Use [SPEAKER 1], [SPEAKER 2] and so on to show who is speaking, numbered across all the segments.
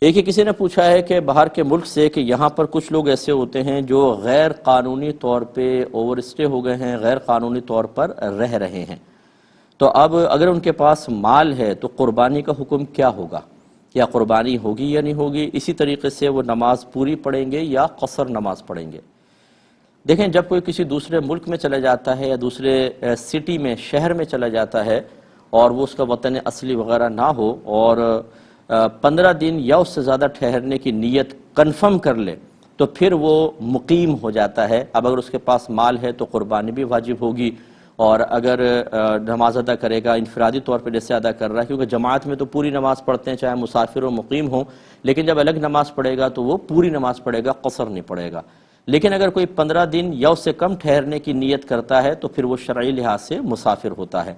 [SPEAKER 1] ایک ہی کسی نے پوچھا ہے کہ باہر کے ملک سے کہ یہاں پر کچھ لوگ ایسے ہوتے ہیں جو غیر قانونی طور پہ اوور اسٹے ہو گئے ہیں، غیر قانونی طور پر رہ رہے ہیں، تو اب اگر ان کے پاس مال ہے تو قربانی کا حکم کیا ہوگا؟ کیا قربانی ہوگی یا نہیں ہوگی؟ اسی طریقے سے وہ نماز پوری پڑھیں گے یا قصر نماز پڑھیں گے؟ دیکھیں، جب کوئی کسی دوسرے ملک میں چلا جاتا ہے یا دوسرے سٹی میں، شہر میں چلا جاتا ہے اور وہ اس کا وطن اصلی وغیرہ نہ ہو اور 15 دن یا اس سے زیادہ ٹھہرنے کی نیت کنفرم کر لے تو پھر وہ مقیم ہو جاتا ہے۔ اب اگر اس کے پاس مال ہے تو قربانی بھی واجب ہوگی، اور اگر نماز ادا کرے گا انفرادی طور پہ جیسے ادا کر رہا ہے، کیونکہ جماعت میں تو پوری نماز پڑھتے ہیں چاہے مسافر و مقیم ہوں، لیکن جب الگ نماز پڑھے گا تو وہ پوری نماز پڑھے گا، قصر نہیں پڑھے گا۔ لیکن اگر کوئی 15 دن یا اس سے کم ٹھہرنے کی نیت کرتا ہے تو پھر وہ شرعی لحاظ سے مسافر ہوتا ہے۔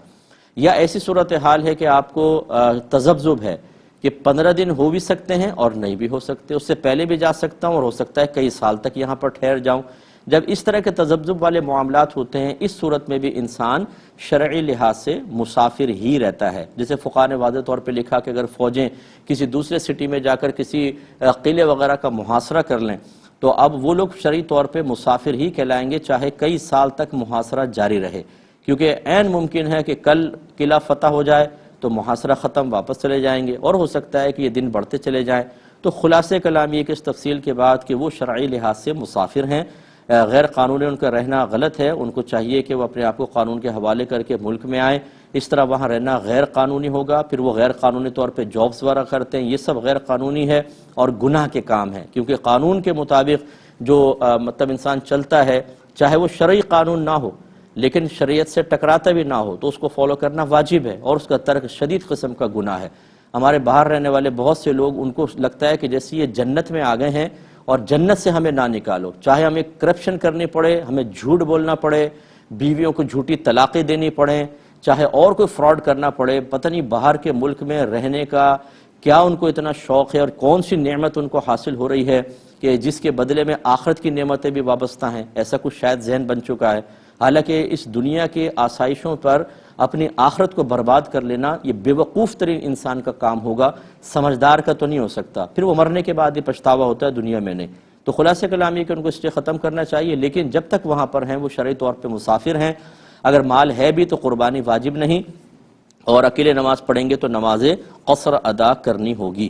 [SPEAKER 1] یا ایسی صورتحال ہے کہ آپ کو تذبذب ہے کہ 15 دن ہو بھی سکتے ہیں اور نہیں بھی ہو سکتے، اس سے پہلے بھی جا سکتا ہوں اور ہو سکتا ہے کئی سال تک یہاں پر ٹھہر جاؤں۔ جب اس طرح کے تذبذب والے معاملات ہوتے ہیں، اس صورت میں بھی انسان شرعی لحاظ سے مسافر ہی رہتا ہے۔ جیسے فقہاء نے واضح طور پہ لکھا کہ اگر فوجیں کسی دوسرے سٹی میں جا کر کسی قلعے وغیرہ کا محاصرہ کر لیں تو اب وہ لوگ شرعی طور پہ مسافر ہی کہلائیں گے، چاہے کئی سال تک محاصرہ جاری رہے، کیونکہ عین ممکن ہے کہ کل قلعہ فتح ہو جائے تو محاصرہ ختم، واپس چلے جائیں گے، اور ہو سکتا ہے کہ یہ دن بڑھتے چلے جائیں۔ تو خلاصے کلام یہ کہ اس تفصیل کے بعد کہ وہ شرعی لحاظ سے مسافر ہیں، غیر قانونی ان کا رہنا غلط ہے، ان کو چاہیے کہ وہ اپنے آپ کو قانون کے حوالے کر کے ملک میں آئیں۔ اس طرح وہاں رہنا غیر قانونی ہوگا، پھر وہ غیر قانونی طور پہ جابز وغیرہ کرتے ہیں، یہ سب غیر قانونی ہے اور گناہ کے کام ہے، کیونکہ قانون کے مطابق جو مطلب انسان چلتا ہے، چاہے وہ شرعی قانون نہ ہو لیکن شریعت سے ٹکراتا بھی نہ ہو تو اس کو فالو کرنا واجب ہے، اور اس کا ترک شدید قسم کا گناہ ہے۔ ہمارے باہر رہنے والے بہت سے لوگ، ان کو لگتا ہے کہ جیسے یہ جنت میں آ گئے ہیں اور جنت سے ہمیں نہ نکالو، چاہے ہمیں کرپشن کرنی پڑے، ہمیں جھوٹ بولنا پڑے، بیویوں کو جھوٹی طلاقیں دینی پڑیں، چاہے اور کوئی فراڈ کرنا پڑے، پتہ نہیں باہر کے ملک میں رہنے کا کیا ان کو اتنا شوق ہے اور کون سی نعمت ان کو حاصل ہو رہی ہے کہ جس کے بدلے میں آخرت کی نعمتیں بھی وابستہ ہیں۔ ایسا کچھ شاید ذہن بن چکا ہے، حالانکہ اس دنیا کے آسائشوں پر اپنی آخرت کو برباد کر لینا یہ بے وقوف ترین انسان کا کام ہوگا، سمجھدار کا تو نہیں ہو سکتا، پھر وہ مرنے کے بعد ہی پچھتاوا ہوتا ہے، دنیا میں نہیں۔ تو خلاصہ کلام یہ کہ ان کو اس سے ختم کرنا چاہیے، لیکن جب تک وہاں پر ہیں وہ شرعی طور پہ مسافر ہیں۔ اگر مال ہے بھی تو قربانی واجب نہیں، اور اکیلے نماز پڑھیں گے تو نماز قصر ادا کرنی ہوگی۔